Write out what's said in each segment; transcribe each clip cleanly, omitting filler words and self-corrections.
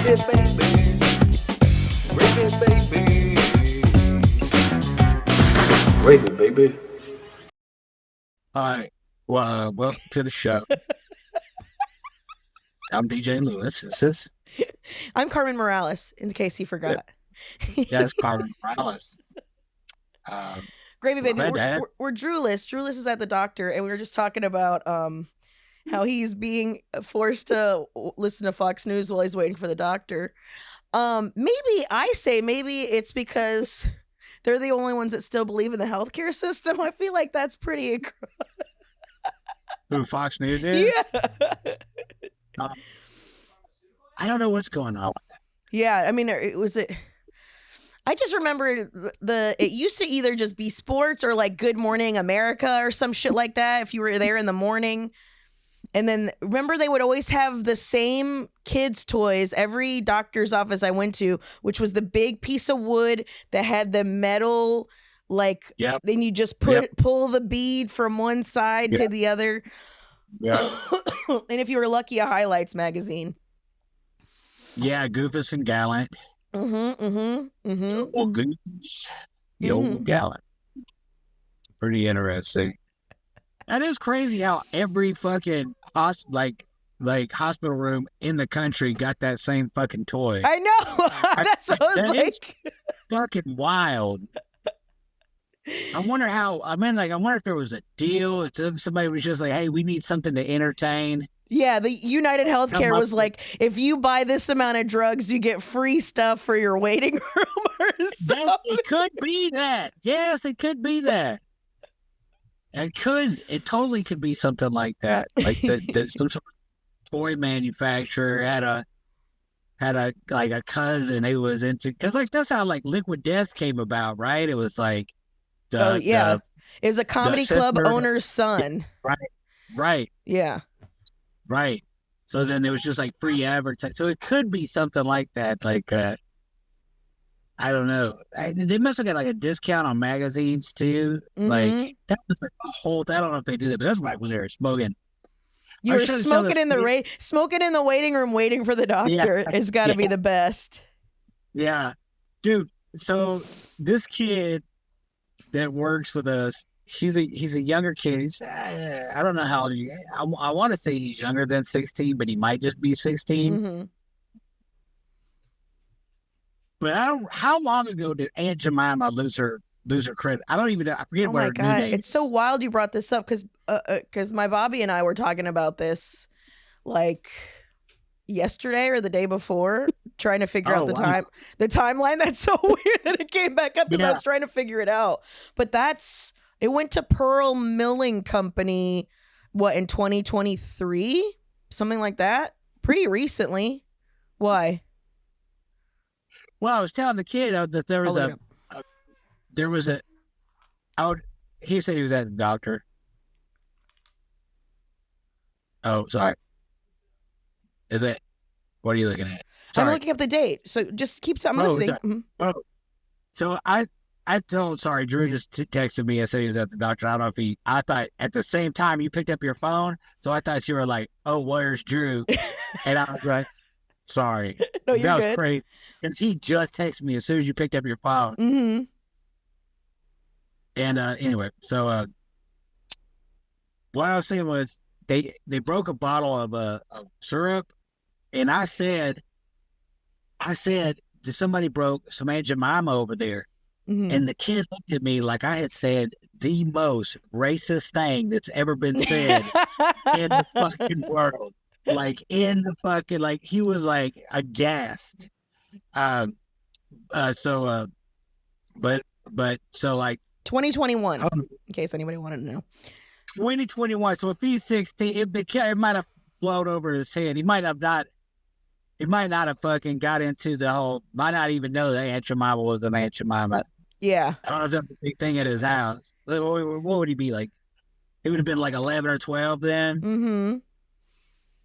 Rated, baby. Hi. Well, welcome to the show. I'm DJ Lewis. This is I'm Morales, in case you forgot. that's Carmen Morales. Gravy baby, Redacted. we're Drewless. Drewless is at the doctor, and we were just talking about how he's being forced to listen to Fox News while he's waiting for the doctor. Maybe it's because they're the only ones that still believe in the healthcare system. I feel like that's pretty. Who Fox News is? Yeah. I don't know what's going on with that. Yeah, I mean, I just remember it used to either just be sports or like Good Morning America or some shit like that if you were there in the morning. And then remember they would always have the same kids' toys every doctor's office I went to, which was the big piece of wood that had the metal, like, Yep. Then you just pull the bead from one side to the other. Yeah. And if you were lucky, a highlights magazine. Yeah, Goofus and Gallant. Mm-hmm. Goofus. The old Gallant. Pretty interesting. That is crazy how every fucking hospital room in the country got that same fucking toy. I know. That's what I was like. Fucking wild. I wonder if there was a deal. If somebody was just like, hey, we need something to entertain. Yeah, the United Healthcare was like, if you buy this amount of drugs, you get free stuff for your waiting room or something. Yes, it could be that. Yes, it could be that. It totally could be something like that. Like some sort of toy manufacturer had a cousin who was into, because like that's how like Liquid Death came about, right? It was like it was a comedy club owner's son. Right. Yeah. Right. So then there was just like free advertising. So it could be something like that. Like, I don't know. They must have got like a discount on magazines too. Mm-hmm. Like that was like a whole. I don't know if they do that, but that's right when they were smoking. You were smoking in the waiting room, waiting for the doctor. It's got to be the best. Yeah, dude. So this kid that works with us, he's a younger kid. I don't know how old he is. I want to say he's younger than 16, but he might just be 16. Mm-hmm. But how long ago did Aunt Jemima lose her credit? I don't even know. I forget what her new name. It's so wild you brought this up because my Bobby and I were talking about this like yesterday or the day before, trying to figure out the timeline. That's so weird that it came back up because I was trying to figure it out. But it went to Pearl Milling Company, in 2023? Something like that? Pretty recently. Why? Well, I was telling the kid that there was he said he was at the doctor. Oh, sorry. Is it? What are you looking at? Sorry. I'm looking up the date. So just keep I'm listening. Mm-hmm. Oh, so sorry, Drew just texted me and said he was at the doctor. I don't know if I thought at the same time you picked up your phone. So I thought you were like, oh, where's Drew? And I was like, sorry. No, you're that was good. crazy. Because he just texted me as soon as you picked up your phone. Mm-hmm. And anyway, so what I was saying was they broke a bottle of syrup, and I said, did somebody broke some Aunt Jemima over there? Mm-hmm. And the kid looked at me like I had said the most racist thing that's ever been said in the fucking world. Like he was like aghast. So like 2021, in case anybody wanted to know. 2021. So if he's 16, it might have flowed over his head. He might not have fucking got into the whole. Might not even know that Aunt Jemima was an Aunt Jemima. Yeah. I don't know if that's a big thing at his house. What would he be like? He would have been like 11 or 12 then. Mm-hmm.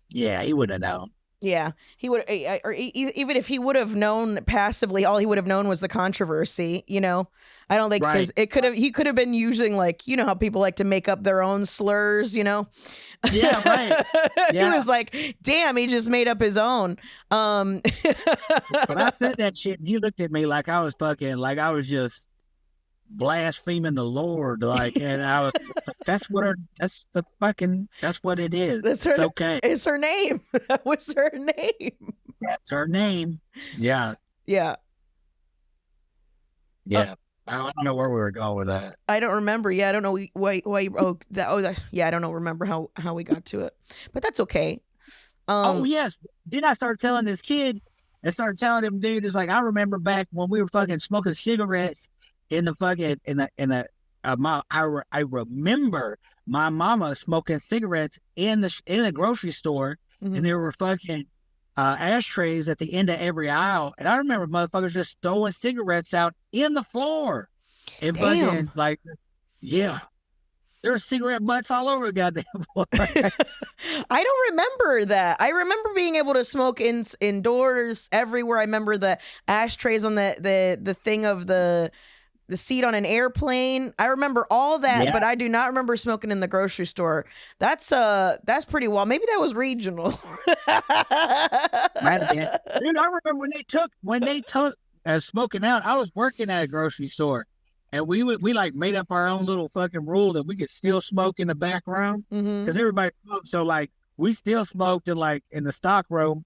Yeah, he wouldn't have known. Yeah, he would, or even if he would have known passively, all he would have known was the controversy. You know, I don't think Right. he could have been using, like, you know how people like to make up their own slurs. You know, Yeah, right. He Yeah. was like, damn, he just made up his own. But I said that shit, and you looked at me like I was fucking, like I was just blaspheming the Lord, like, and I was like, that's what it is. That's her, it's okay. It's her name. That was her name. That's her name. Yeah. Yeah. Yeah. I don't know where we were going with that. I don't remember. Yeah, I don't know why. Yeah, I don't know. Remember how we got to it, but that's okay. Oh yes. Then I started telling this kid. I started telling him, dude, it's like, I remember back when we were fucking smoking cigarettes in the fucking I remember my mama smoking cigarettes in the grocery store, and there were fucking ashtrays at the end of every aisle, and I remember motherfuckers just throwing cigarettes out in the floor, and fucking, like, yeah, there were cigarette butts all over the goddamn floor. I don't remember that. I remember being able to smoke indoors everywhere. I remember the ashtrays on the thing of the seat on an airplane. I remember all that, but I do not remember smoking in the grocery store. That's pretty wild. Maybe that was regional. Might have been. Dude, I remember when they took smoking out. I was working at a grocery store, and we like made up our own little fucking rule that we could still smoke in the back room, because everybody smoked. So like we still smoked in the stock room.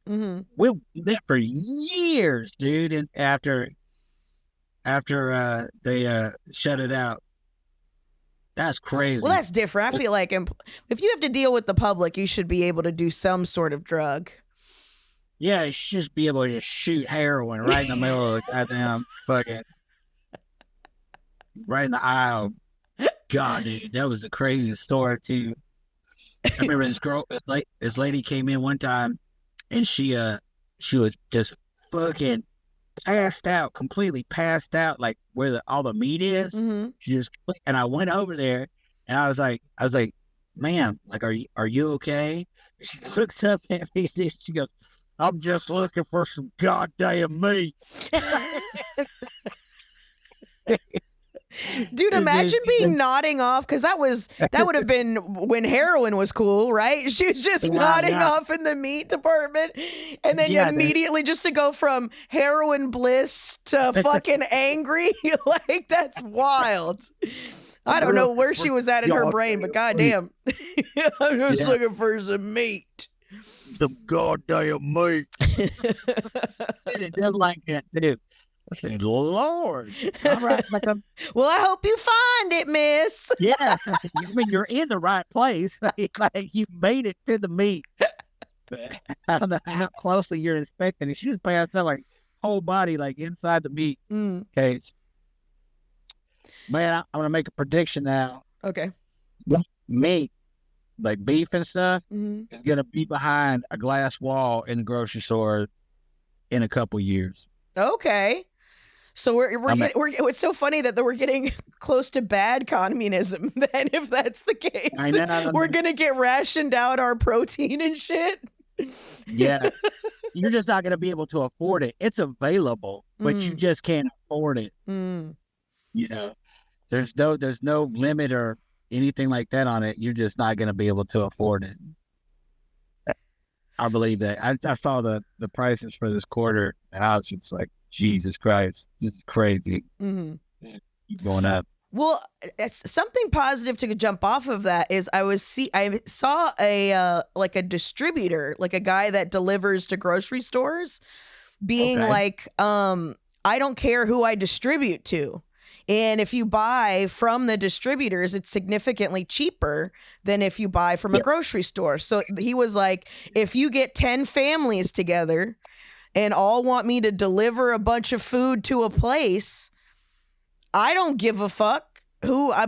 We did for years, dude. And after they shut it out. That's crazy. Well, that's different. I feel like if you have to deal with the public, you should be able to do some sort of drug. Yeah, you should just be able to just shoot heroin right in the middle of the goddamn fucking, right in the aisle. God, dude, that was the craziest story too. I remember this lady came in one time, and she was just fucking passed out, completely passed out, like where all the meat is. She just, and I went over there, and I was like, ma'am, like, are you okay? She looks up at me, she goes, I'm just looking for some goddamn meat. Dude, imagine being nodding off, because that would have been when heroin was cool, right? She was just nodding off in the meat department, and then immediately just to go from heroin bliss to fucking angry, like, that's wild. I don't know where she was at in her brain, but goddamn, I'm just looking for some meat. Some goddamn meat. It does like that too. I said, Lord. All right, well, I hope you find it, miss. Yeah, I mean, you're in the right place. Like, you made it to the meat. I don't know how closely you're inspecting it. She just passed out, like, whole body, like, inside the meat cage. Man, I'm going to make a prediction now. Okay. Meat, like beef and stuff, is going to be behind a glass wall in the grocery store in a couple years. Okay. So it's so funny that we're getting close to bad communism. Then, if that's the case, I know. We're gonna get rationed out our protein and shit. Yeah, you're just not gonna be able to afford it. It's available, but you just can't afford it. You know, there's no limit or anything like that on it. You're just not gonna be able to afford it. I believe that. I saw the prices for this quarter, and I was just like, Jesus Christ, this is crazy. Keep going up. Well, it's something positive to jump off of that is I saw a like a distributor, like a guy that delivers to grocery stores, being like, I don't care who I distribute to. And if you buy from the distributors, it's significantly cheaper than if you buy from a grocery store. So he was like, if you get 10 families together and all want me to deliver a bunch of food to a place, I don't give a fuck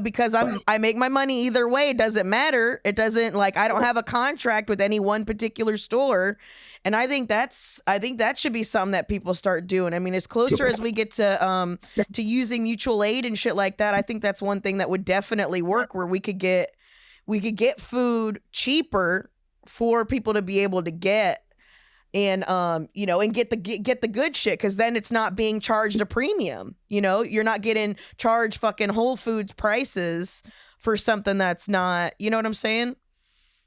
because I make my money either way. It doesn't matter. It doesn't, like, I don't have a contract with any one particular store. And I think that should be something that people start doing. I mean, as closer as we get to using mutual aid and shit like that, I think that's one thing that would definitely work, where we could get food cheaper for people to be able to get. and and get the good shit, because then it's not being charged a premium. You're not getting charged fucking Whole Foods prices for something that's not. You know what I'm saying?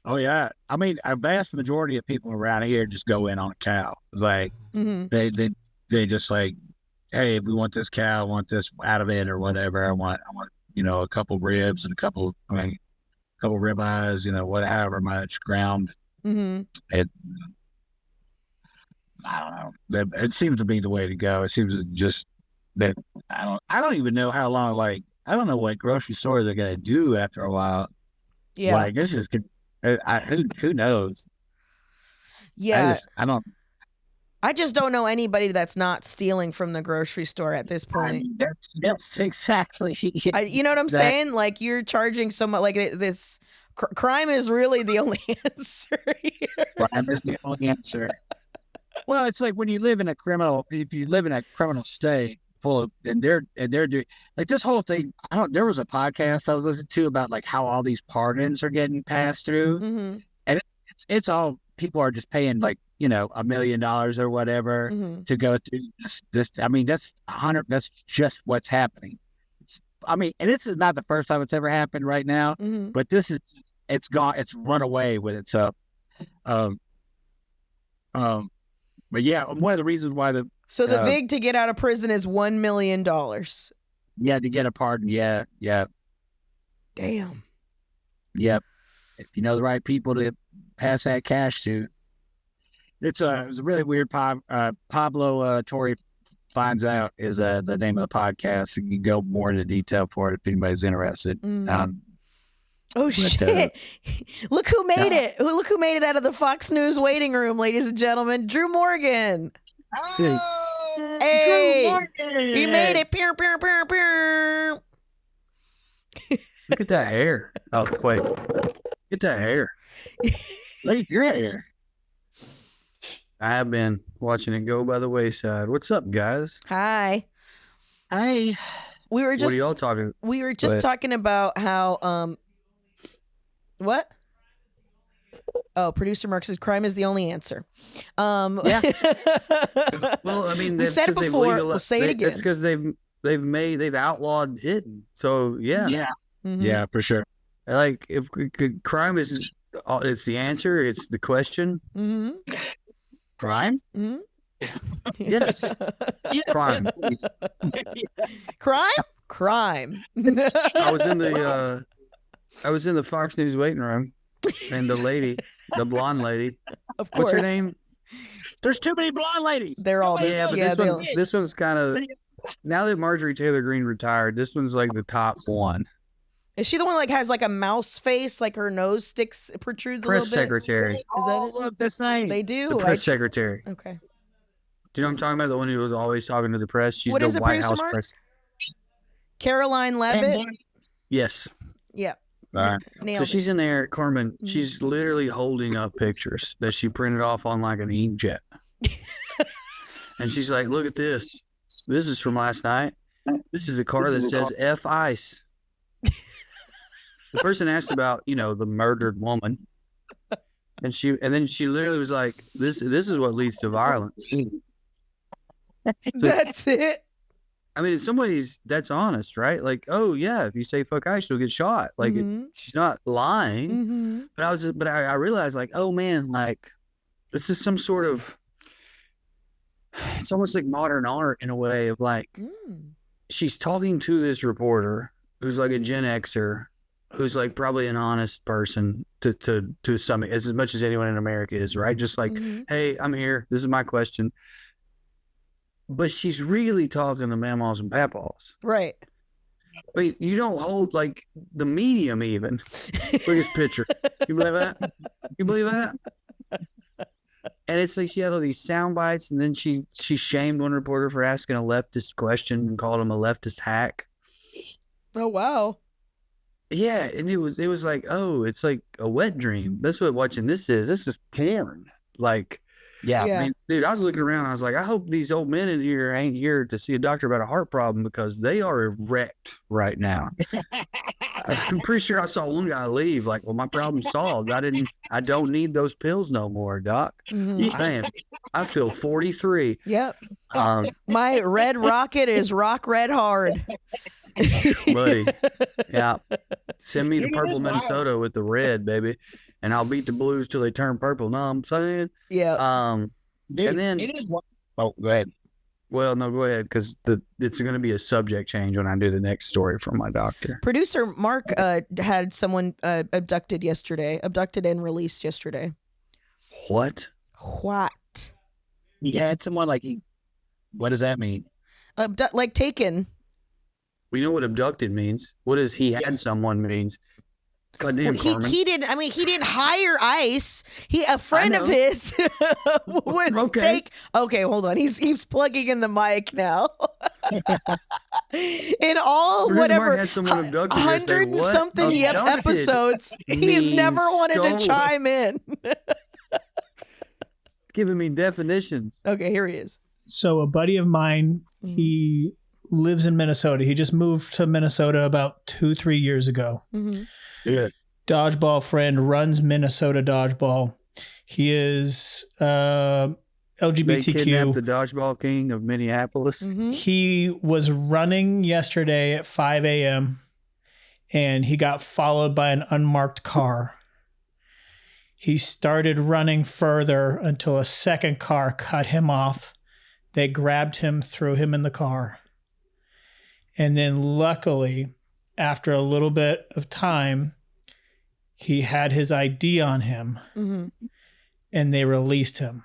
Oh yeah, I mean, a vast majority of people around here just go in on a cow. Like they just like, hey, we want this cow, I want this out of it or whatever. I want a couple ribs and a couple ribeyes, whatever much ground. It, I don't know. It seems to be the way to go. It seems to just that I don't even know how long. Like, I don't know what grocery stores are gonna do after a while. Yeah. Like, this is who knows? Yeah. I just don't know anybody that's not stealing from the grocery store at this point. That's exactly. You know what I'm saying? Like, you're charging so much. Like, this crime is really the only answer here. Crime is the only answer. Well, it's like when you live in a criminal state full of, and they're doing like this whole thing. There was a podcast I was listening to about like how all these pardons are getting passed through, and it's all people are just paying like $1 million or whatever to go through this. I mean, that's just what's happening. And this is not the first time it's ever happened right now, but it's run away with it. So, but yeah, one of the reasons why the VIG to get out of prison is $1 million. Yeah, to get a pardon. Yeah. Damn. Yep. If you know the right people to pass that cash to. It was a really weird Pablo Torre Finds Out is the name of the podcast. You can go more into detail for it if anybody's interested. Shit. Look who made it. Look who made it out of the Fox News waiting room, ladies and gentlemen. Drew Morgan. Oh, hey, Drew Morgan. You made it. Pew, pew, pew, pew. Look at that hair. Oh, wait. Get that hair. Look at your hair. I have been watching it go by the wayside. What's up, guys? Hi. Hi. What are y'all talking? We were just talking about how what? Oh, producer Mark says crime is the only answer. Yeah. Well, I mean, we said it before. We'll say it again. It's because they've outlawed hitting. So yeah. Yeah. Yeah, for sure. Like, if crime is it's the answer, it's the question. Crime? Yes. Crime. Crime. I was in the Fox News waiting room, and the blonde lady. Of course. What's her name? There's too many blonde ladies. They're all yeah, but this one's kind of, now that Marjorie Taylor Greene retired, this one's like the top one. Is she the one like has like a mouse face, like her nose protrudes press a little bit? Secretary. Is that it? Look the same. They do. The press secretary. Okay. Do you know what I'm talking about? The one who was always talking to the press. She's what the is it, White House Mark? press. Caroline Levitt. Yes. Yeah. All right. So she's in there, Carmen. Mm-hmm. She's literally holding up pictures that she printed off on like an inkjet. And she's like, "Look at this. This is from last night. This is a car that says F ICE." The person asked about, the murdered woman, and then she literally was like, "This is what leads to violence." That's it. I mean, in some ways, that's honest, right? Like, oh yeah, if you say "fuck ICE," you'll get shot. Like, she's not lying. But I realized, like, oh man, like, this is some sort of, it's almost like modern art in a way of like, she's talking to this reporter who's like a Gen Xer, who's like probably an honest person to some, as much as anyone in America is, right? Just like, hey, I'm here. This is my question. But she's really talking to mamas and papas. Right. But you don't hold like the medium even. Look at this picture. You believe that? You believe that? And it's like she had all these sound bites, and then she shamed one reporter for asking a leftist question and called him a leftist hack. Oh wow. Yeah, and it was like, oh, it's like a wet dream. That's what watching this is. This is porn. Like, Yeah, I mean, dude, I was looking around. I was like, I hope these old men in here ain't here to see a doctor about a heart problem because they are erect right now. I'm pretty sure I saw one guy leave. Like, well, my problem's solved. I don't need those pills no more, doc. I feel 43. Yep. My red rocket is rock red hard. Buddy, yeah. Send me to purple Minnesota with the red, baby, and I'll beat the blues till they turn purple. Know what I'm saying? Yeah. Dude, and then it is. Oh, go ahead. Well, no, go ahead, because it's going to be a subject change when I do the next story from my doctor. Producer Mark had someone abducted and released yesterday. What? He had someone what does that mean? Like taken. We know what abducted means. What does he had someone means? Goddamn, he didn't. I mean, he didn't hire ICE. A friend of his was Okay, hold on. He's plugging in the mic now. In all whatever 100-something episodes, he's never wanted to chime in. Giving me definitions. Okay, here he is. So a buddy of mine, he lives in Minnesota. He just moved to Minnesota about 2-3 years ago. Yeah. Dodgeball friend, runs Minnesota Dodgeball. He is LGBTQ. They kidnapped the Dodgeball King of Minneapolis. He was running yesterday at 5 a.m. and he got followed by an unmarked car. He started running further until a second car cut him off. They grabbed him, threw him in the car. And then luckily, after a little bit of time, he had his ID on him and they released him.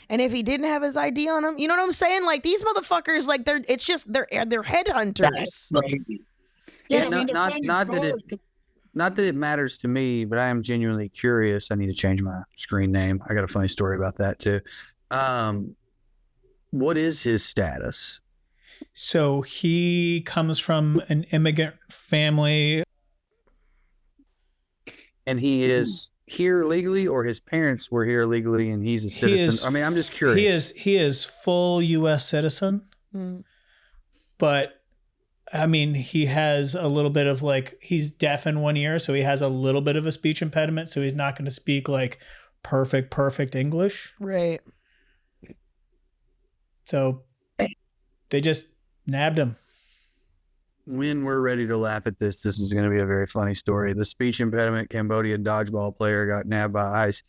And if he didn't have his ID on him, you know what I'm saying? Like these motherfuckers, like they're headhunters. Yeah, not that it matters to me, but I am genuinely curious. I need to change my screen name. I got a funny story about that too. What is his status? So he comes from an immigrant family. And he is here legally, or his parents were here legally and he's a citizen? I mean, I'm just curious. He is full U.S. citizen. But, I mean, he has a little bit of he's deaf in one ear, so he has a little bit of a speech impediment, so he's not going to speak perfect English. Right. So they just nabbed him. When we're ready to laugh at this is going to be a very funny story. The speech impediment Cambodian dodgeball player got nabbed by ICE.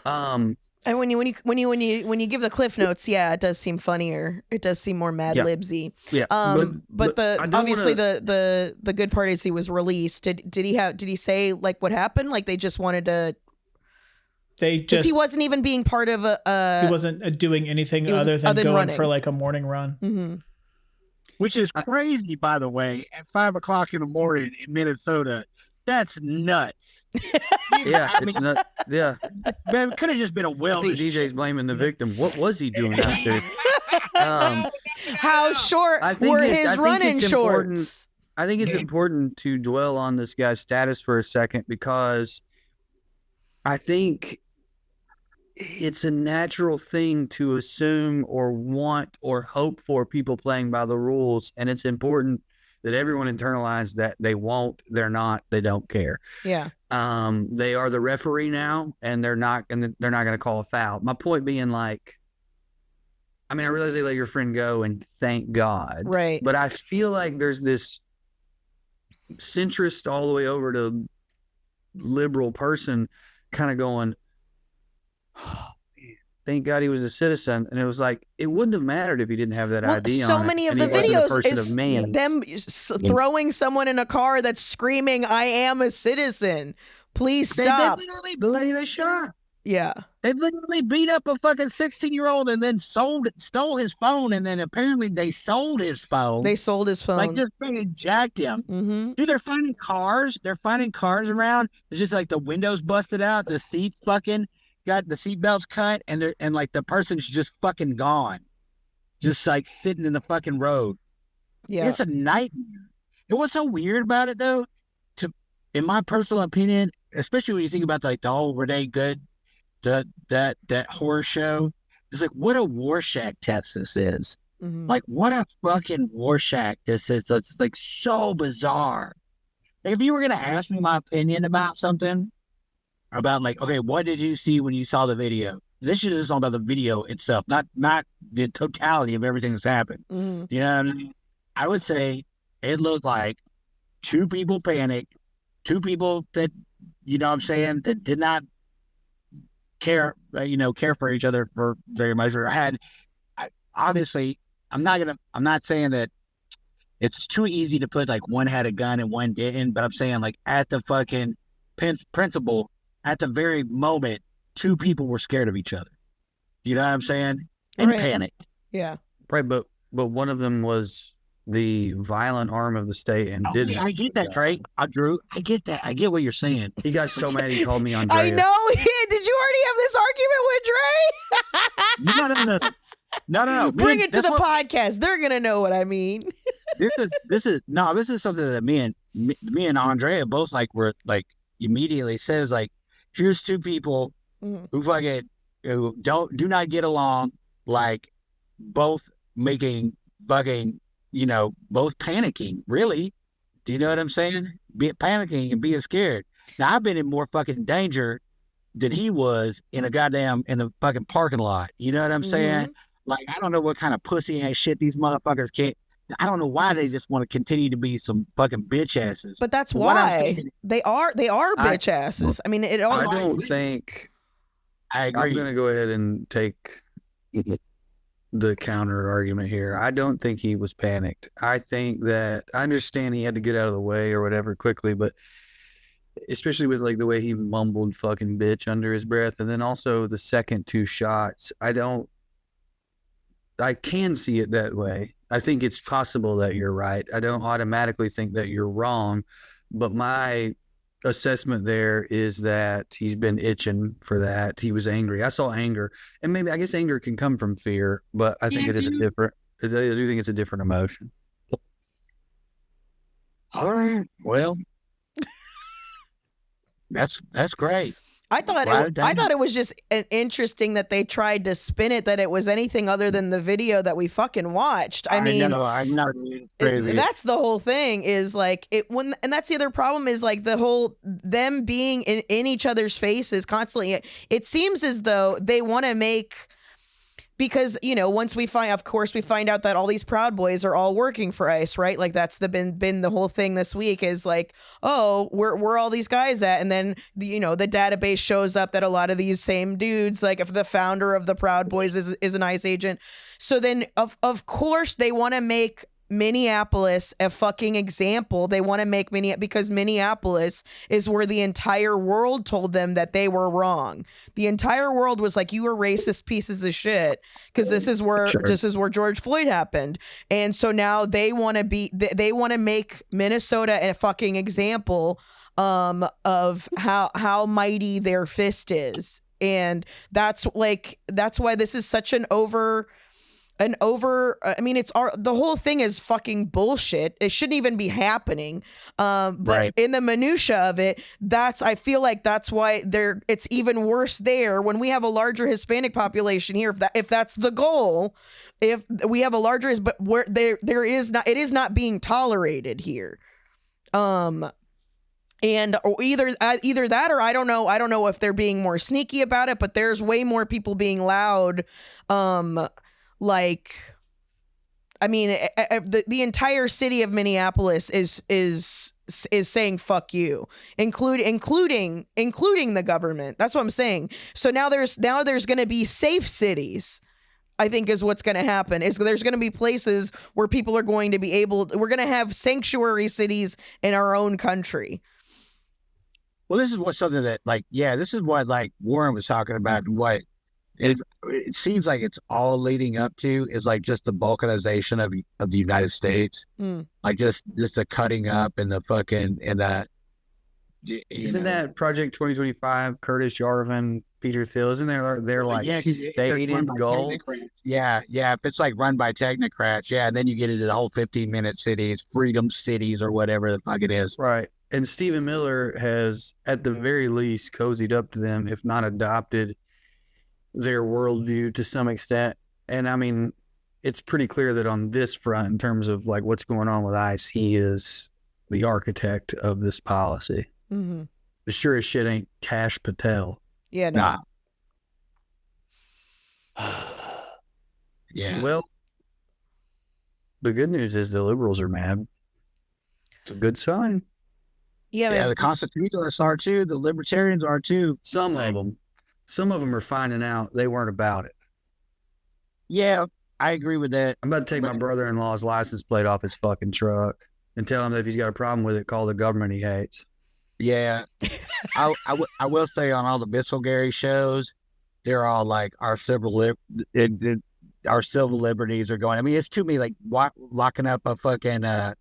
And when you give the cliff notes, yeah, it does seem funnier. It does seem more Mad Libsy. Yeah. But obviously the good part is he was released. Did he say what happened? Like they just wanted to. Because he wasn't even being part of he wasn't doing anything other than going running for a morning run. Which is crazy, by the way, at 5 o'clock in the morning in Minnesota. That's nuts. It's nuts. Yeah. Man, it could have just been a well. I think DJ's blaming the victim. What was he doing out there? How short were his running shorts? I think it's important to dwell on this guy's status for a second, because I think it's a natural thing to assume or want or hope for people playing by the rules. And it's important that everyone internalize that they won't, they're not, they don't care. Yeah. They are the referee now, and they're not going to call a foul. My point being, I realize they let your friend go, and thank God. Right. But I feel like there's this centrist all the way over to liberal person kind of going, oh, man, thank God he was a citizen. And it was it wouldn't have mattered if he didn't have that ID on it. So many of the videos is them throwing someone in a car that's screaming, "I am a citizen. Please stop." The lady they shot. Yeah. They literally beat up a fucking 16-year-old and then stole his phone, and then apparently they sold his phone. They sold his phone. Just fucking jacked him. Dude, they're finding cars. They're finding cars around. It's just the windows busted out, the seats fucking got the seatbelts cut, and the person's just fucking gone. Just sitting in the fucking road. Yeah. It's a nightmare. And what's so weird about it though, in my personal opinion, especially when you think about the whole Renee Good that horror show. It's like, what a Rorschach test this is. Mm-hmm. Like, what a fucking Rorschach this is. It's like so bizarre. Like, if you were gonna ask me my opinion about something, about like, okay, what did you see when you saw the video? This is just all about the video itself, not the totality of everything that's happened. Mm-hmm. You know what I mean? I would say it looked like two people panicked, two people that, you know what I'm saying, that did not care for each other for very much, or obviously, I'm not saying that it's too easy to put like one had a gun and one didn't, but I'm saying like at the fucking principle, at the very moment, two people were scared of each other. You know what I'm saying? And panicked. Yeah. Right, but one of them was the violent arm of the state and didn't. Yeah, I get that, Trey. Drew, I get that. I get what you're saying. He got so mad he called me Andrea. I know he did. Did you already have this argument with Dre? No. Bring it to the podcast. They're gonna know what I mean. This is something that me and Andrea both like were like immediately says like, here's two people who fucking do not get along, like both making fucking, both panicking, really. Do you know what I'm saying? Panicking and being scared. Now, I've been in more fucking danger than he was in the fucking parking lot. You know what I'm saying? Like, I don't know what kind of pussy ass shit these motherfuckers can't. I don't know why they just want to continue to be some fucking bitch asses. But that's why they are bitch asses. I mean, I agree. I'm going to go ahead and take the counter argument here. I don't think he was panicked. I think that I understand he had to get out of the way or whatever quickly, but especially with like the way he mumbled fucking bitch under his breath, and then also the second two shots, I can see it that way. I think it's possible that you're right. I don't automatically think that you're wrong, but my assessment there is that he's been itching for that. He was angry. I saw anger, and maybe I guess anger can come from fear, but I think I do think it's a different emotion. All right. Well, that's great. I thought it was just interesting that they tried to spin it that it was anything other than the video that we fucking watched. I mean, I'm not crazy. That's the whole thing is like and that's the other problem is like the whole them being in each other's faces constantly. It seems as though they want to make. Because, once we find out that all these Proud Boys are all working for ICE, right? Like that's been the whole thing this week is like, oh, where all these guys at? And then, the database shows up that a lot of these same dudes, like if the founder of the Proud Boys is an ICE agent. So then, of course, they want to make Minneapolis a fucking example. They want to make because Minneapolis is where the entire world told them that they were wrong. The entire world was like, you were racist pieces of shit because this is where George Floyd happened. And so now they want to make Minnesota a fucking example of how mighty their fist is. And that's why this is such I mean, the whole thing is fucking bullshit. It shouldn't even be happening. But in the minutia of it, I feel like that's why it's even worse there when we have a larger Hispanic population here. If that's the goal, if we have a larger, but where it is not being tolerated here. And either that or I don't know if they're being more sneaky about it, but there's way more people being loud. Like, I mean, the entire city of Minneapolis is saying fuck you, including the government. That's what I'm saying. So now there's going to be safe cities. I think is what's going to happen. Is there's going to be places where people are going to be we're going to have sanctuary cities in our own country. Well, this is something that this is what like Warren was talking about, and what it seems like it's all leading up to is like just the balkanization of the United States, like just the cutting up and the fucking and that. Isn't that Project 2025? Curtis Yarvin, Peter Thiel, isn't they're like stated goal? Yeah. If it's like run by technocrats, and then you get into the whole 15-minute cities, freedom cities, or whatever the fuck it is. Right. And Stephen Miller has, at the very least, cozied up to them, if not adopted their worldview to some extent. And I mean, it's pretty clear that on this front, in terms of like what's going on with ICE, he is the architect of this policy. Mm-hmm. But sure as shit ain't Cash Patel. Yeah, no. Nah. Yeah. Well, the good news is the liberals are mad. It's a good sign. Yeah, Yeah, the Constitutionalists are too. The Libertarians are too. Some of them are finding out they weren't about it. Yeah, I agree with that. I'm about to take my brother-in-law's license plate off his fucking truck and tell him that if he's got a problem with it, call the government he hates. Yeah, I will say on all the Bissell-Gary shows, they're all like our civil liberties are going. I mean, it's to me like locking up a fucking the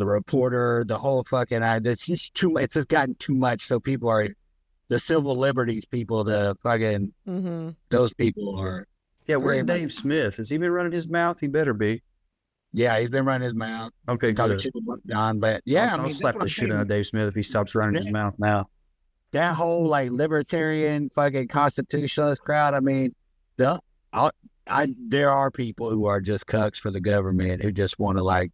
reporter, the whole fucking. It's just too much. It's just gotten too much. So people are the civil liberties people. The fucking those people are. Yeah, where's Dave Smith? Has he been running his mouth? He better be. Yeah, he's been running his mouth. Okay, good. John, but yeah, I'll slap the shit out of Dave Smith if he stops running his mouth now. That whole like libertarian fucking constitutionalist crowd. I mean, there are people who are just cucks for the government who just want to like.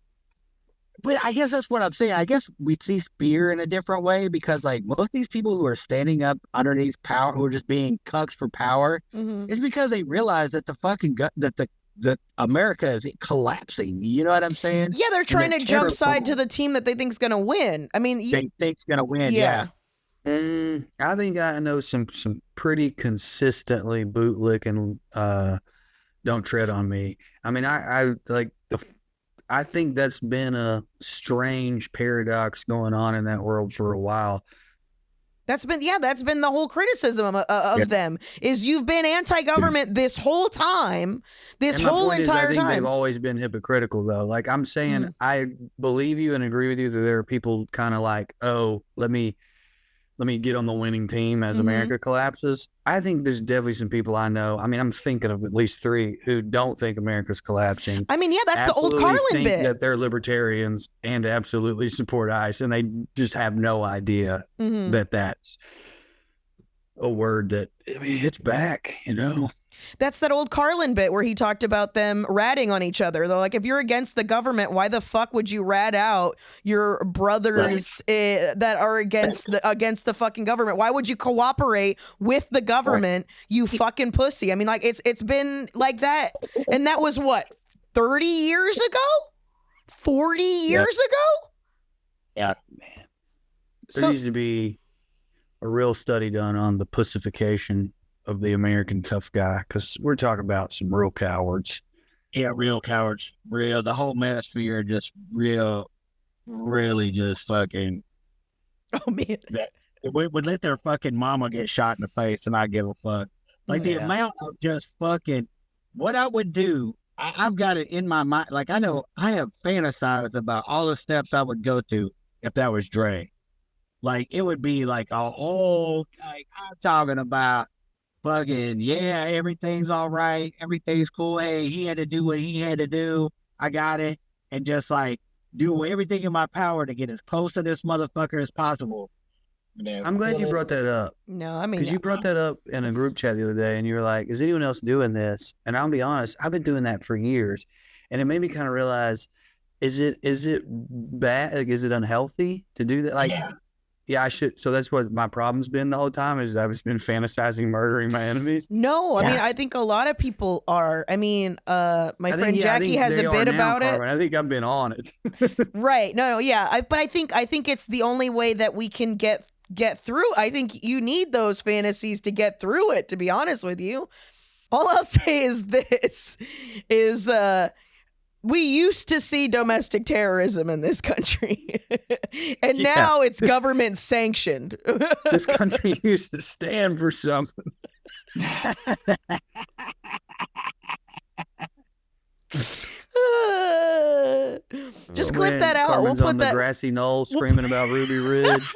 But I guess that's what I'm saying. I guess we see Spear in a different way because like most of these people who are standing up underneath power, who are just being cucks for power, is because they realize that the fucking that America is collapsing. You know what I'm saying? Yeah, they're trying to jump side to the team that they think's gonna win. I mean, they think's gonna win. Yeah. I think I know some pretty consistently bootlicking. Don't tread on me. I mean, I like I think that's been a strange paradox going on in that world for a while. That's been the whole criticism of them is you've been anti-government this whole time, and whole entire I think time. They've always been hypocritical though. Like I'm saying, I believe you and agree with you that there are people kind of like, oh, let me get on the winning team as America collapses. I think there's definitely some people I know. I mean, I'm thinking of at least 3 who don't think America's collapsing. I mean, yeah, that's absolutely the old Carlin think bit. That they're libertarians and absolutely support ICE, and they just have no idea that that's a word that, I mean, it's back, you know. That's that old Carlin bit where he talked about them ratting on each other. They're like, if you're against the government, why the fuck would you rat out your brothers that are against the fucking government? Why would you cooperate with the government, you fucking pussy? I mean, like it's been like that, and that was what 30 years ago, 40 years ago. Yeah, man. There needs to be a real study done on the pussification of the American tough guy, because we're talking about some real cowards. Yeah, real cowards. Real. The whole manosphere just really just fucking. Oh man. Would let their fucking mama get shot in the face and not give a fuck. Like the amount of just fucking what I would do. I've got it in my mind. Like I know I have fantasized about all the steps I would go through if that was Dre. Like it would be like a whole. Like I'm talking about. Fucking yeah, everything's all right, everything's cool. Hey, he had to do what he had to do. I got it, and just like do everything in my power to get as close to this motherfucker as possible. I'm glad you brought that up. No, I mean, because you brought that up in a group chat the other day, and you were like, "Is anyone else doing this?" And I'll be honest, I've been doing that for years, and it made me kind of realize: is it bad? Like, is it unhealthy to do that? Like. Yeah, I should. So that's what my problem's been the whole time is I've been fantasizing murdering my enemies. No, I mean, I think a lot of people are. I mean, my friend Jackie has a bit about it. I think I've been on it. Right. No, yeah. But I think it's the only way that we can get through. I think you need those fantasies to get through it, to be honest with you. All I'll say is this is we used to see domestic terrorism in this country, and now it's government sanctioned. This country used to stand for something. Just clip that out. Carmen's on the grassy knoll screaming about Ruby Ridge.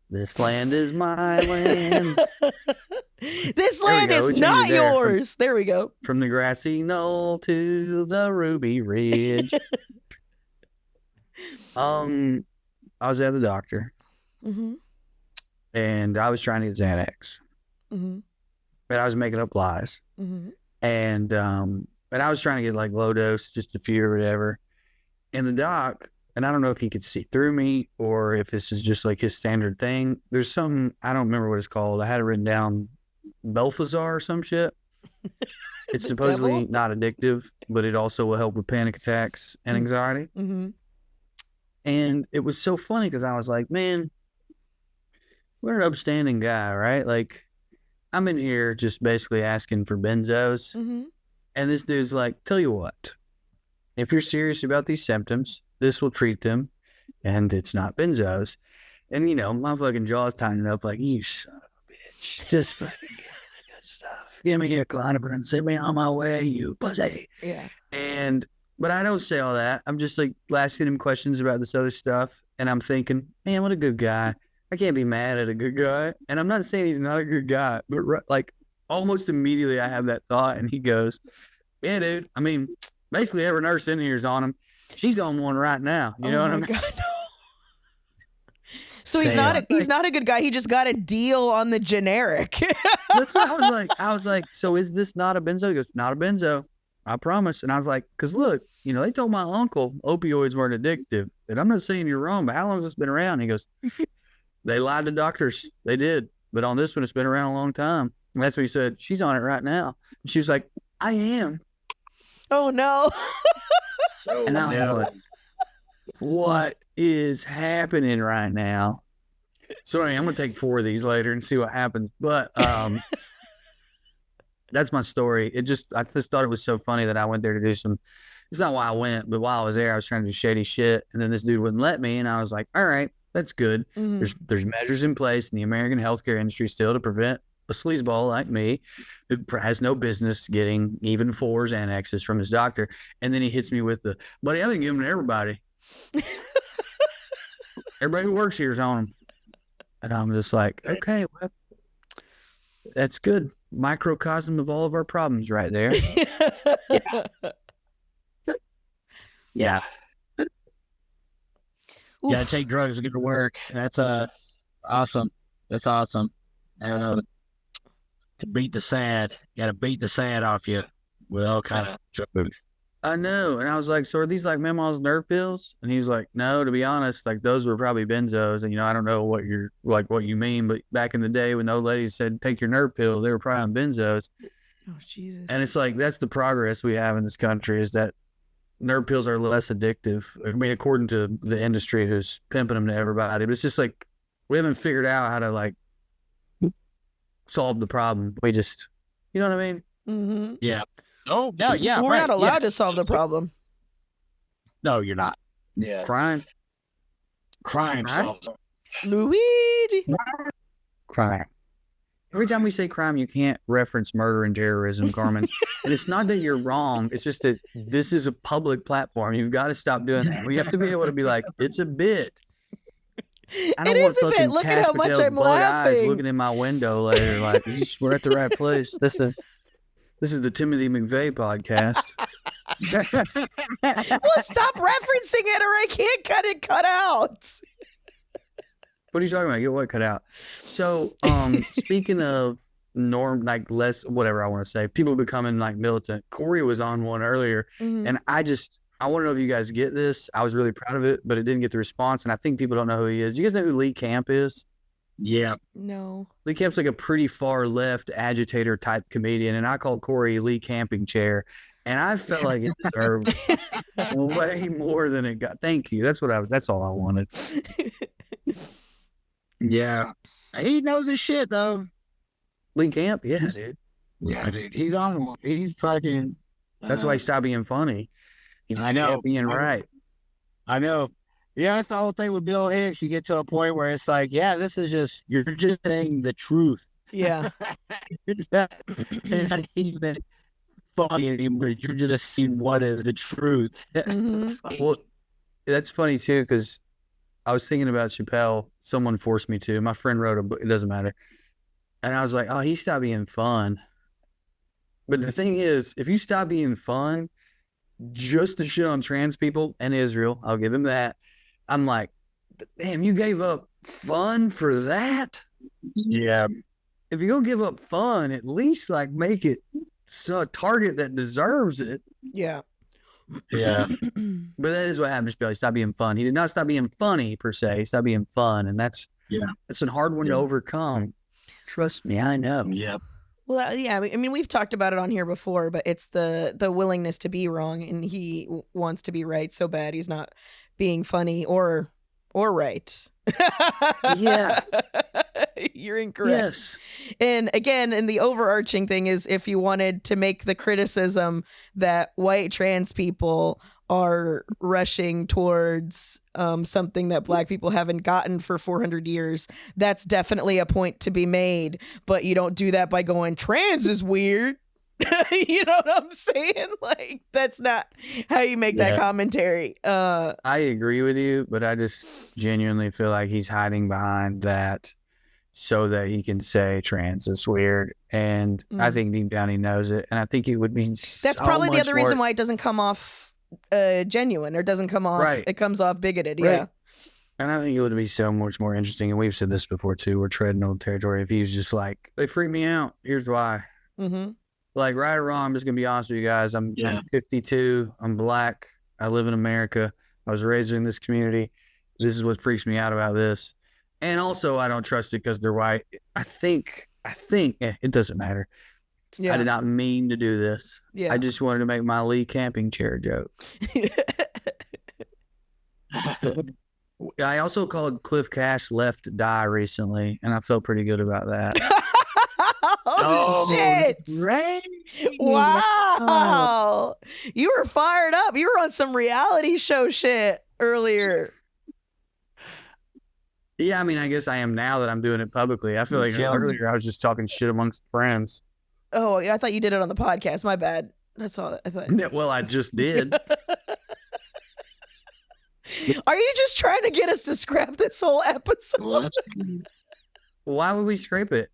This land is my land. This land is not yours. There we go. From the grassy knoll to the Ruby Ridge. I was at the doctor. and I was trying to get Xanax, but I was making up lies, and I was trying to get like low dose, just a few or whatever. And the doc, and I don't know if he could see through me or if this is just like his standard thing. There's something, I don't remember what it's called. I had it written down, Belfazar or some shit. It's supposedly not addictive, but it also will help with panic attacks and anxiety. And it was so funny because I was like, man, what an upstanding guy, right? Like, I'm in here just basically asking for benzos. And this dude's like, tell you what, if you're serious about these symptoms, this will treat them, and it's not benzos. And, you know, my fucking jaw's tightening up like, you son of a bitch. Just fucking give me the good stuff. Give me a Clonopin and send me on my way, you pussy. Yeah. But I don't say all that. I'm just like asking him questions about this other stuff. And I'm thinking, man, what a good guy. I can't be mad at a good guy. And I'm not saying he's not a good guy, but like almost immediately I have that thought, and he goes, yeah, dude. I mean, basically every nurse in here is on him. She's on one right now. You know what I mean? God, no. So he's not a good guy. He just got a deal on the generic. That's what I was like, so is this not a benzo? He goes, not a benzo. I promise. And I was like, because look, you know, they told my uncle opioids weren't addictive. And I'm not saying you're wrong, but how long has this been around? He goes, they lied to doctors. They did. But on this one, it's been around a long time. And that's what he said. She's on it right now. And she was like, I am. Oh, no. And I was like, what is happening right now? So anyway, I'm going to take 4 of these later and see what happens. But that's my story. I just thought it was so funny that I went there to do some, it's not why I went, but while I was there, I was trying to do shady shit. And then this dude wouldn't let me. And I was like, all right, that's good. There's measures in place in the American healthcare industry still to prevent a sleazeball like me who has no business getting even 4s and X's from his doctor. And then he hits me with the, buddy, I've been giving them to everybody. Everybody who works here is on them. And I'm just like, okay, well, that's good. Microcosm of all of our problems right there. Yeah. You gotta take drugs to get to work. That's awesome. That's awesome. To beat the sad, you gotta beat the sad off you with all kind of drugs. I know. And I was like, so are these like Mama's nerve pills? And he was like, no, to be honest, like those were probably benzos. And, you know, I don't know what you mean, but back in the day when old ladies said, take your nerve pill, they were probably on benzos. Oh, Jesus. And it's like, that's the progress we have in this country, is that nerve pills are less addictive. I mean, according to the industry who's pimping them to everybody, but it's just like, we haven't figured out how to like solve the problem. We just, you know what I mean? Yeah. Oh, no, yeah. We're not allowed to solve the problem. No, you're not. Yeah. Crime solves them. Luigi. Crime. Every time we say crime, you can't reference murder and terrorism, Carmen. And it's not that you're wrong. It's just that this is a public platform. You've got to stop doing that. We have to be able to be like, it's a bit. I don't want fucking Look at how much I'm laughing. Eyes looking in my window later, like, we're at the right place. This is the Timothy McVeigh podcast. Well, stop referencing it, or I can't cut out. What are you talking about? Get what cut out? So, speaking of like less, whatever I want to say, people becoming like militant. Corey was on one earlier, and I want to know if you guys get this. I was really proud of it, but it didn't get the response, and I think people don't know who he is. Do you guys know who Lee Camp is? Yeah. No. Lee Camp's like a pretty far left agitator type comedian, and I called Corey Lee Camping Chair, and I felt like it deserved way more than it got. Thank you. That's all I wanted. Yeah. He knows his shit though. Lee Camp? Yeah, dude. Yeah, dude. He's on. He's fucking. That's why he stopped being funny. I know. Being right. I know. Yeah, that's the whole thing with Bill Hicks. You get to a point where it's like, yeah, you're just saying the truth. Yeah. It's not even funny anymore. You're just seeing what is the truth. Well, that's funny too, because I was thinking about Chappelle. Someone forced me to. My friend wrote a book. It doesn't matter. And I was like, oh, he stopped being fun. But the thing is, if you stop being fun just to shit on trans people and Israel, I'll give him that. I'm like, damn, you gave up fun for that? Yeah. If you're gonna give up fun, at least like make it a target that deserves it. Yeah. Yeah. But that is what happened to Billy. Stop being fun. He did not stop being funny per se. He stopped being fun, and that's a hard one to overcome. Trust me, I know. Yeah. Well, yeah. I mean, we've talked about it on here before, but it's the willingness to be wrong, and he wants to be right so bad. He's not being funny or right. Yeah. You're incorrect. Yes. And again, and the overarching thing is, if you wanted to make the criticism that white trans people are rushing towards something that black people haven't gotten for 400 years, that's definitely a point to be made. But you don't do that by going, trans is weird. You know what I'm saying? Like, that's not how you make that commentary. I agree with you, but I just genuinely feel like he's hiding behind that so that he can say trans is weird. And I think deep down he knows it. And I think it would be that's probably the other reason why it doesn't come off genuine, or doesn't come off, it comes off bigoted. Right. Yeah. And I think it would be so much more interesting. And we've said this before too. We're treading old territory. If he's just like, they freak me out. Here's why. Like, right or wrong, I'm just gonna be honest with you guys. I'm 52. I'm black. I live in America. I was raised in this community. This is what freaks me out about this. And also, I don't trust it because they're white. I think it doesn't matter. I did not mean to do this. I just wanted to make my Lee camping chair joke. I also called Cliff Cash Left Die recently, and I felt pretty good about that. Oh, shit. Right. Wow. You were fired up. You were on some reality show shit earlier. Yeah, I mean, I guess I am now that I'm doing it publicly. I feel like earlier I was just talking shit amongst friends. Oh, I thought you did it on the podcast. My bad. That's all I thought. Yeah, well, I just did. Are you just trying to get us to scrap this whole episode? Why would we scrape it?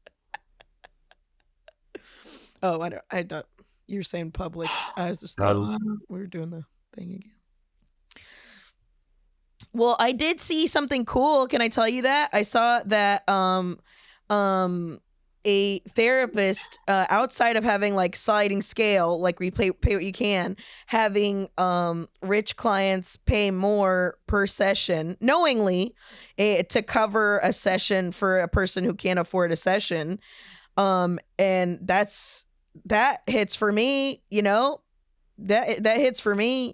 Oh, I thought you were saying public. I was just thought we were doing the thing again. Well, I did see something cool. Can I tell you that? I saw that a therapist, outside of having like sliding scale, like pay what you can, having rich clients pay more per session knowingly to cover a session for a person who can't afford a session. And that hits for me, you know, that hits for me.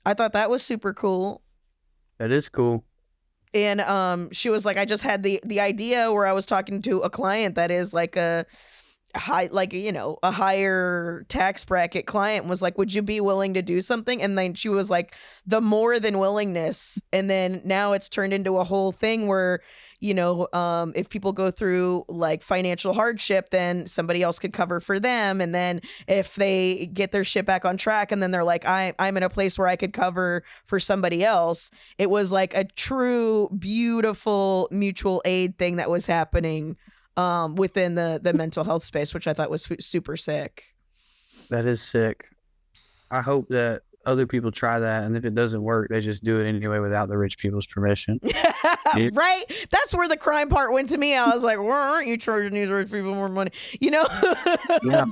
I thought that was super cool. That is cool. And she was like, I just had the idea where I was talking to a client that is like a high, like, you know, a higher tax bracket client, was like, would you be willing to do something? And then she was like, the more than willingness. And then now it's turned into a whole thing where, you know, if people go through like financial hardship, then somebody else could cover for them. And then if they get their shit back on track, and then they're like, I'm in a place where I could cover for somebody else. It was like a true, beautiful mutual aid thing that was happening within the mental health space, which I thought was super sick. That is sick. I hope that other people try that, and if it doesn't work, they just do it anyway without the rich people's permission. Right? That's where the crime part went to me. I was like, why aren't you charging these rich people more money? You know? Yeah.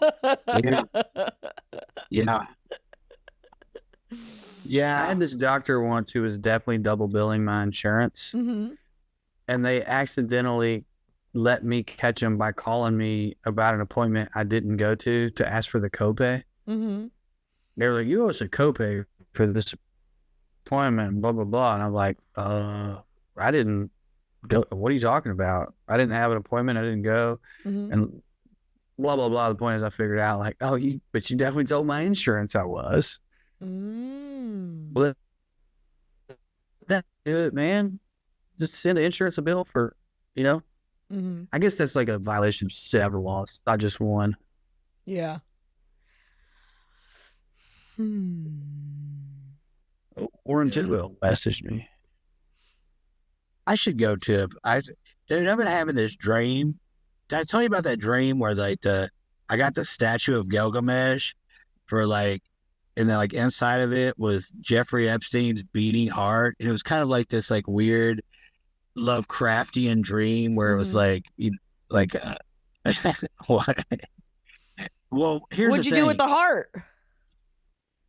I had this doctor once who was definitely double billing my insurance, and they accidentally let me catch him by calling me about an appointment I didn't go to ask for the copay. They were like, you owe us a copay for this appointment, blah, blah, blah. And I'm like, I didn't go. What are you talking about? I didn't have an appointment. I didn't go. And blah, blah, blah. The point is I figured out like, but you definitely told my insurance I was. Well, that's good, man. Just send the insurance a bill for, you know? I guess that's like a violation of several laws, not just one. Yeah. Orange will message me. I should go to. I've been having this dream. Did I tell you about that dream where like I got the statue of Gilgamesh for like, and then like inside of it was Jeffrey Epstein's beating heart, and it was kind of like this like weird Lovecraftian dream where it was like what? Well, here's What'd the you thing. do with the heart?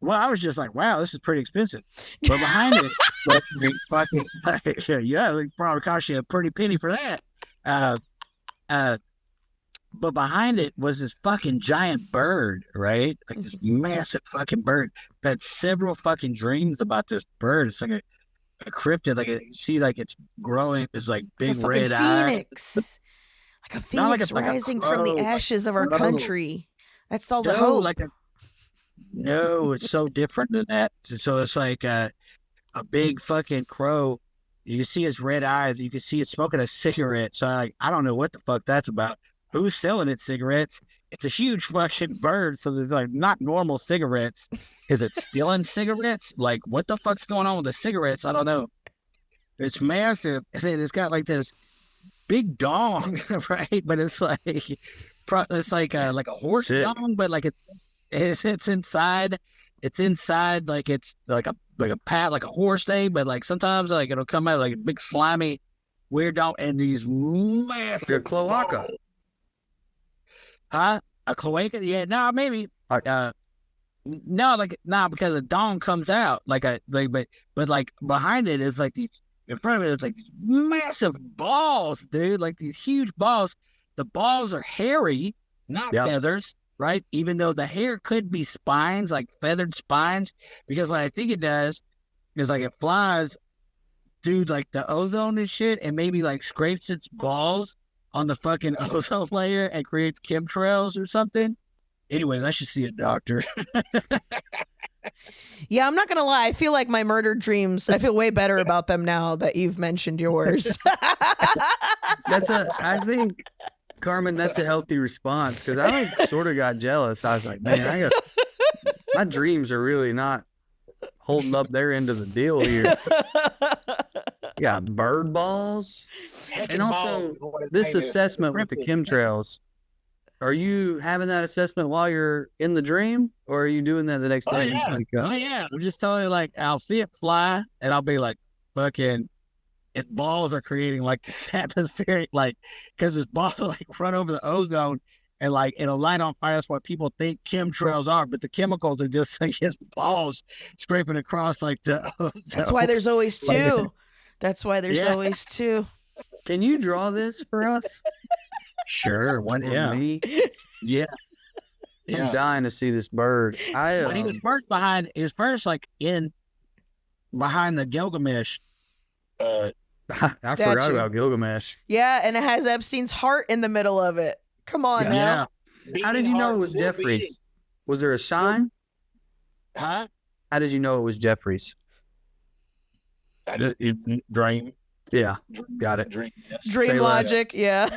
Well, I was just like, wow, this is pretty expensive. But behind it, like, fucking, yeah, it probably cost you a pretty penny for that. Uh, but behind it was this fucking giant bird, right? Like this massive fucking bird. I've had several fucking dreams about this bird. It's like a cryptid, like you see, like it's growing. It's like big like red eyes. Phoenix. Like a Not phoenix like a rising crow, from the ashes of our crow. country. That's all the hope. No, it's so different than that. So it's like a big fucking crow. You can see its red eyes. You can see it smoking a cigarette. So I don't know what the fuck that's about. Who's selling it cigarettes? It's a huge fucking bird. So there's like not normal cigarettes. Is it stealing cigarettes? Like what the fuck's going on with the cigarettes? I don't know. It's massive. And then it's got like this big dong, right? But it's like a horse dong, but like it's inside. It's inside like it's like a horse thing, but like sometimes like it'll come out like a big slimy weird dog and these massive a cloaca. Huh? A cloaca? Yeah, no, maybe. No, because the dong comes out but like behind it is like these, in front of it is like these massive balls, dude, like these huge balls. The balls are hairy, not feathers, right? Even though the hair could be spines, like feathered spines, because what I think it does is like it flies through like the ozone and shit and maybe like scrapes its balls on the fucking ozone layer and creates chemtrails or something. Anyways, I should see a doctor. Yeah, I'm not gonna lie. I feel like my murder dreams, I feel way better about them now that you've mentioned yours. I think, Carmen, that's a healthy response, because I like sort of got jealous. I was like, man, my dreams are really not holding up their end of the deal here. You got bird balls. And also this assessment with the chemtrails. Are you having that assessment while you're in the dream, or are you doing that the next day? Oh yeah. I'm just telling you, like, I'll see it fly and I'll be like, fucking, its balls are creating like this atmospheric, like, because its balls like run over the ozone and like it'll light on fire. That's what people think chemtrails are, but the chemicals are just like his balls scraping across like the ozone. That's why there's always two. That's why there's always two. Can you draw this for us? Sure. Me? Yeah. I'm dying to see this bird. When he was first behind the Gilgamesh. I forgot about Gilgamesh. Yeah, and it has Epstein's heart in the middle of it. Come on now. How did you know it was Jeffries? Was there a sign? Huh? How did you know it was Jeffries? Dream. Yeah, got it. Dream logic, yeah.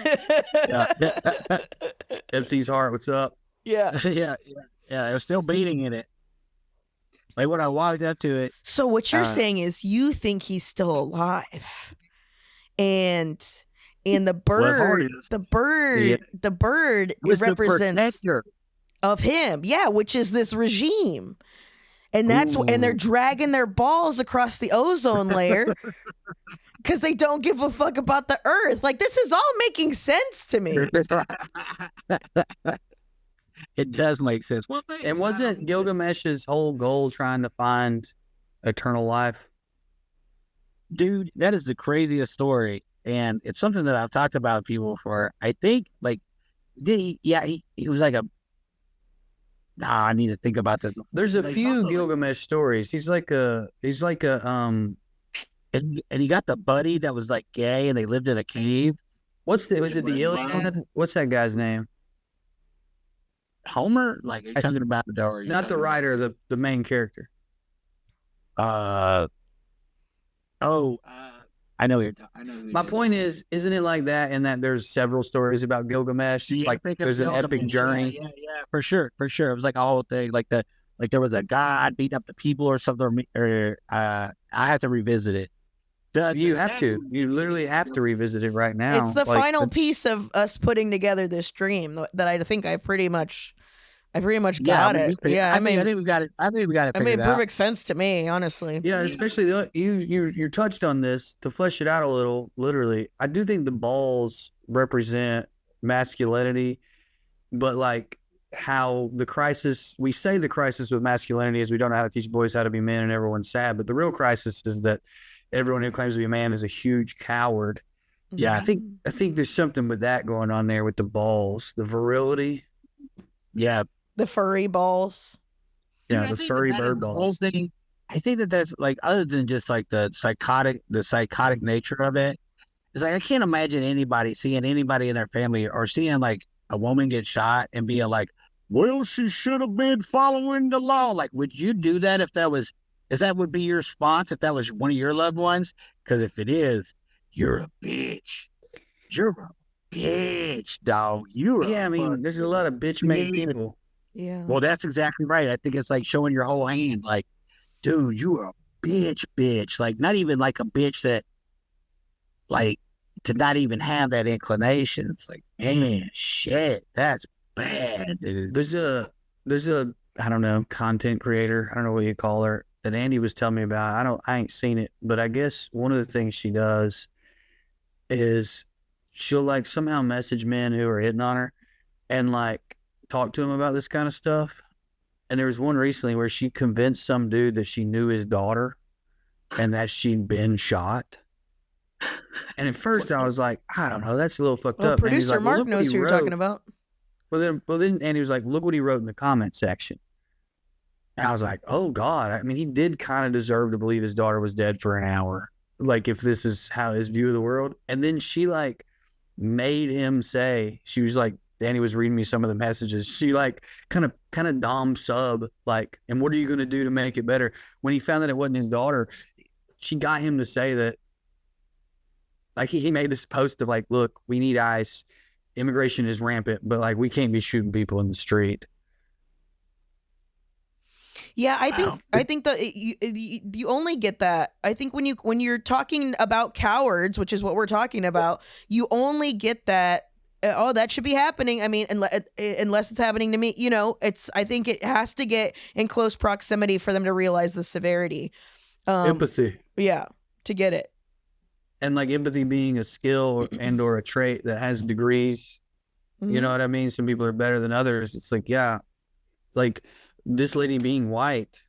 Epstein's heart, what's up? Yeah. It was still beating in it. Like when I walked up to it. So what you're saying is you think he's still alive, and the bird, the bird it represents of him, which is this regime. And and they're dragging their balls across the ozone layer because they don't give a fuck about the earth. Like, this is all making sense to me. It does make sense. Well, and wasn't Gilgamesh's whole goal trying to find eternal life? Dude, that is the craziest story. And it's something that I've talked about with people before. I think, like, he was like I need to think about this. There's a few Gilgamesh stories. He's like a and he got the buddy that was like gay and they lived in a cave. Was it the Iliad? What's that guy's name? Homer? Like, are you talking about the story? Not the writer, the main character. I know you're talking. My point is, isn't it like that in that there's several stories about Gilgamesh? Yeah, like there's an epic journey. Yeah, for sure. It was like a whole thing. Like there was a god beating up the people or something. Or I have to revisit it. You have to. You literally have to revisit it right now. It's the final piece of us putting together this dream that I think I pretty much I pretty much got it. Yeah, I think we got it. I think we got it. It made perfect sense to me, honestly. Yeah, especially you touched on this to flesh it out a little. Literally, I do think the balls represent masculinity, but like how the crisis, we say the crisis with masculinity is we don't know how to teach boys how to be men and everyone's sad, but the real crisis is that everyone who claims to be a man is a huge coward. Yeah, I think there's something with that going on there with the balls, the virility. Yeah, the furry balls. Yeah, the furry bird balls. Whole thing. I think that's like, other than just like the psychotic nature of it. It's like I can't imagine anybody seeing anybody in their family or seeing like a woman get shot and being like, well, she should have been following the law. Like, would you do that if that would be your response if that was one of your loved ones? Because if it is, you're a bitch. You're a bitch, dog. I mean, there's a lot of bitch-made people. Yeah. Well, that's exactly right. I think it's like showing your whole hand. Like, dude, you are a bitch. Like, not even like a bitch that, like, to not even have that inclination. It's like, man, shit, that's bad, dude. There's a I don't know, content creator, I don't know what you call her, that Andy was telling me about. I ain't seen it, but I guess one of the things she does is she'll like somehow message men who are hitting on her and like talk to them about this kind of stuff. And there was one recently where she convinced some dude that she knew his daughter and that she'd been shot. And at first I was like, I don't know, that's a little fucked up. Producer like, Mark knows who you're talking about. Well then Andy was like, look what he wrote in the comment section. And I was like, oh God. I mean, he did kind of deserve to believe his daughter was dead for an hour. Like, if this is how his view of the world. And then she like made him say, she was like, Danny was reading me some of the messages. She like kind of dom sub, like, and what are you going to do to make it better? When he found that it wasn't his daughter, she got him to say that, like, he made this post of like, look, we need ICE. Immigration is rampant, but like, we can't be shooting people in the street. Yeah, I think that you only get that. I think when you're talking about cowards, which is what we're talking about, you only get that. Oh, that should be happening. I mean, unless it's happening to me, you know, I think it has to get in close proximity for them to realize the severity. Empathy. Yeah, to get it. And like empathy being a skill or a trait that has degrees. Mm-hmm. You know what I mean? Some people are better than others. It's like, yeah, like this lady being white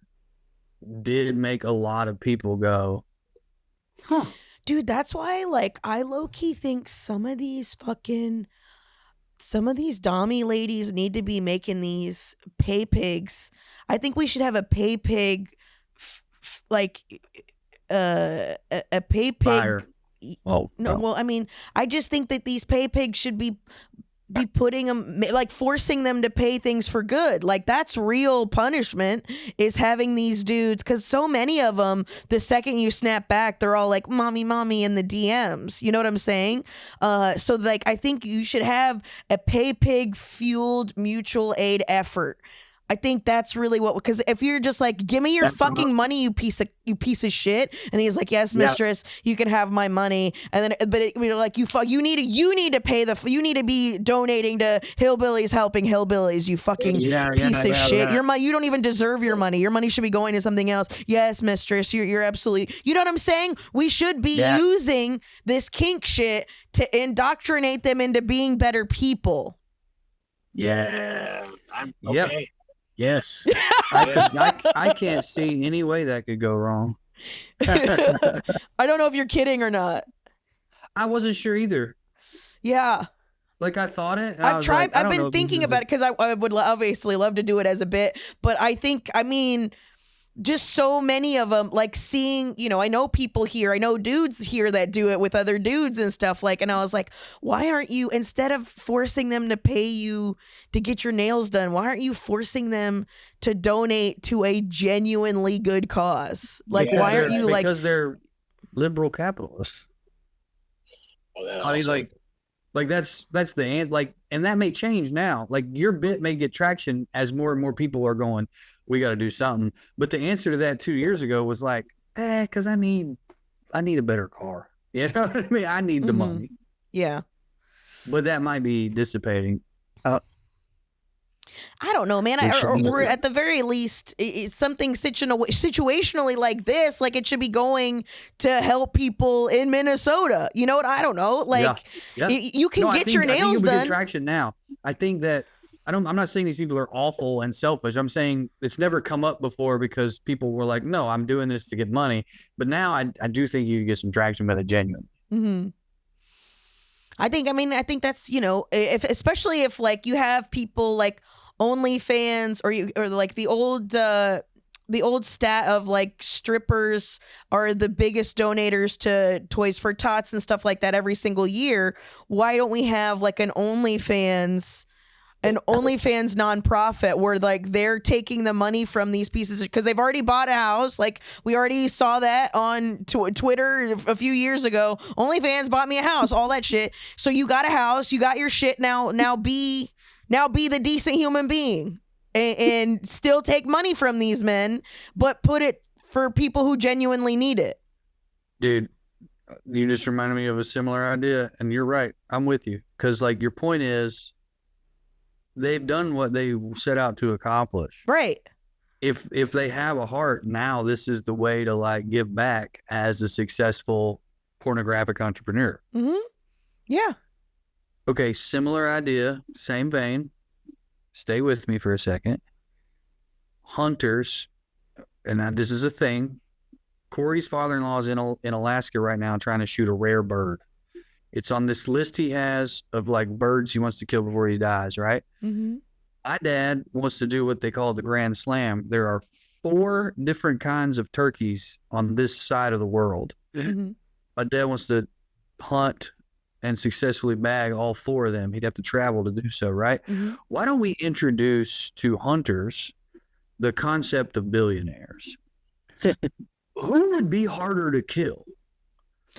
did make a lot of people go, huh. Dude, that's why, like, I low-key think some of these dommy ladies need to be making these pay pigs. I think we should have a pay pig, like, a pay pig. Fire. Oh, no. Well, I mean, I just think that these pay pigs should be putting them, like, forcing them to pay things for good. Like, that's real punishment, is having these dudes, because so many of them, the second you snap back, they're all like, mommy in the DMs. You know what I'm saying? So like, I think you should have a pay pig fueled mutual aid effort. I think that's really what, because if you're just like, give me your fucking money, you piece of shit, and he's like, yes, mistress, you can have my money, and then, but you're like, you need to pay you need to be donating to hillbillies helping hillbillies, you fucking piece of shit. Your money, you don't even deserve your money. Your money should be going to something else. Yes, mistress, you're absolutely, you know what I'm saying? We should be using this kink shit to indoctrinate them into being better people. Yeah. Okay. Yep. Yes. I can't see any way that could go wrong. I don't know if you're kidding or not. I wasn't sure either. Yeah. Like, I thought it. I've tried. I've been thinking about it because I would obviously love to do it as a bit. But I mean, just so many of them, like, seeing, you know, I know people here, I know dudes here that do it with other dudes and stuff, like, and I was like, why aren't you, instead of forcing them to pay you to get your nails done, why aren't you forcing them to donate to a genuinely good cause? Like, why aren't you like, because they're liberal capitalists. I mean, like that's the end, like, and that may change now. Like, your bit may get traction as more and more people are going, we got to do something. But the answer to that 2 years ago was like, because I need a better car. You know what I mean? I need the money. Yeah. But that might be dissipating. I don't know, man. Or at the very least, it's something situationally like this, like it should be going to help people in Minnesota. You know what? I don't know. Like you can get your nails done. Good traction now. I think that I'm not saying these people are awful and selfish. I'm saying it's never come up before because people were like, no, I'm doing this to get money. But now I do think you get some traction with it genuine. Mm-hmm. I think that's, you know, especially if like you have people like OnlyFans or like the old stat of like strippers are the biggest donators to Toys for Tots and stuff like that every single year. Why don't we have like an OnlyFans nonprofit where like they're taking the money from these pieces because they've already bought a house. Like we already saw that on Twitter a few years ago. OnlyFans bought me a house, all that shit. So you got a house, you got your shit now be the decent human being and still take money from these men, but put it for people who genuinely need it. Dude, you just reminded me of a similar idea, and you're right. I'm with you because like your point is, they've done what they set out to accomplish. Right. If they have a heart, now this is the way to like give back as a successful pornographic entrepreneur. Mm-hmm. Yeah. Okay, similar idea, same vein. Stay with me for a second. Hunters, and this is a thing. Corey's father-in-law is in Alaska right now trying to shoot a rare bird. It's on this list he has of like birds he wants to kill before he dies, right? Mm-hmm. My dad wants to do what they call the Grand Slam. There are 4 different kinds of turkeys on this side of the world. Mm-hmm. My dad wants to hunt and successfully bag all 4 of them. He'd have to travel to do so, right? Mm-hmm. Why don't we introduce to hunters the concept of billionaires? Who would be harder to kill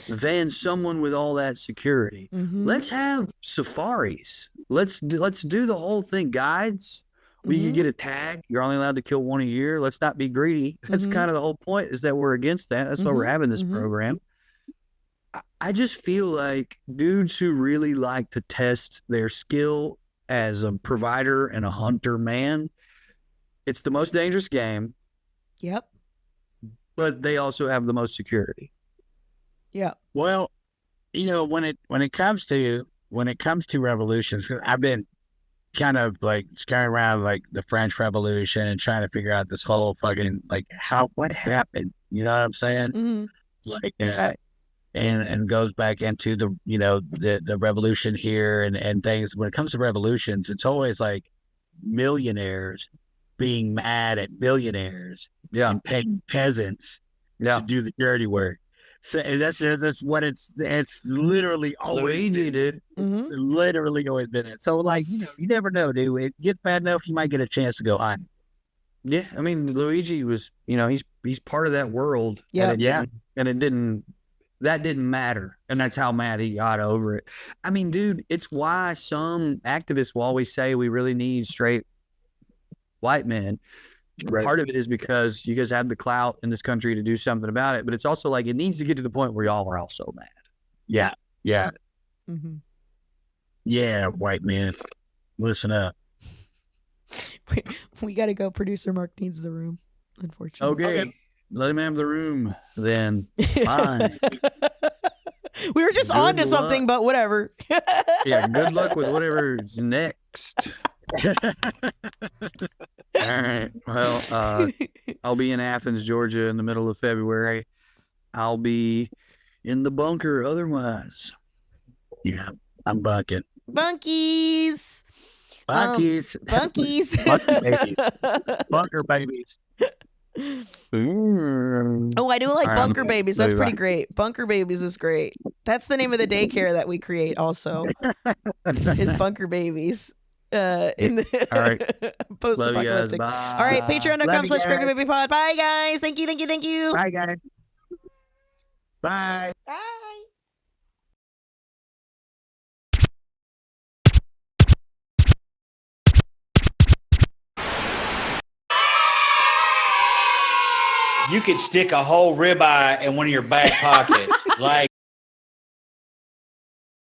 than someone with all that security? Mm-hmm. Let's have safaris. Let's do the whole thing. Guides. We could get a tag. You're only allowed to kill 1 a year. Let's not be greedy. That's kind of the whole point, is that we're against that. That's why we're having this program. I just feel like dudes who really like to test their skill as a provider and a hunter man, it's the most dangerous game. Yep. But they also have the most security. Yeah. Well, you know, when it comes to revolutions, 'cause I've been kind of like scurrying around like the French Revolution and trying to figure out this whole fucking like what happened. You know what I'm saying? Mm-hmm. Like and goes back into the, you know, the revolution here and things. When it comes to revolutions, it's always like millionaires being mad at billionaires and paying peasants to do the dirty work. So that's what it's literally always Luigi did. Literally always been it. So like, you know, you never know, dude. It gets bad enough, you might get a chance to go on. Yeah, I mean, Luigi was, you know, he's part of that world. Yeah, and it didn't matter, and that's how mad he got over it. I mean, dude, it's why some activists will always say we really need straight white men. Right. Part of it is because you guys have the clout in this country to do something about it, but it's also like it needs to get to the point where y'all are all so mad. Yeah. Mm-hmm. Yeah, white men, listen up. We got to go. Producer Mark needs the room, unfortunately. Okay. Let him have the room then. Fine. We were just on to something, but whatever. Yeah, good luck with whatever's next. All right. Well, I'll be in Athens, Georgia in the middle of February. I'll be in the bunker otherwise. Yeah, I'm bunking. Bunkies. Bunkies. Bunkies. Bunker babies. Bunker babies. Oh, I do like Bunker Babies. That's pretty great. Bunker Babies is great. That's the name of the daycare that we create also. Is Bunker Babies. In the all right. Post-apocalyptic. All right, patreon.com/CrazyBabyPod. Bye, guys. Thank you. Bye, guys. Bye. Bye. You could stick a whole ribeye in one of your back pockets. Like,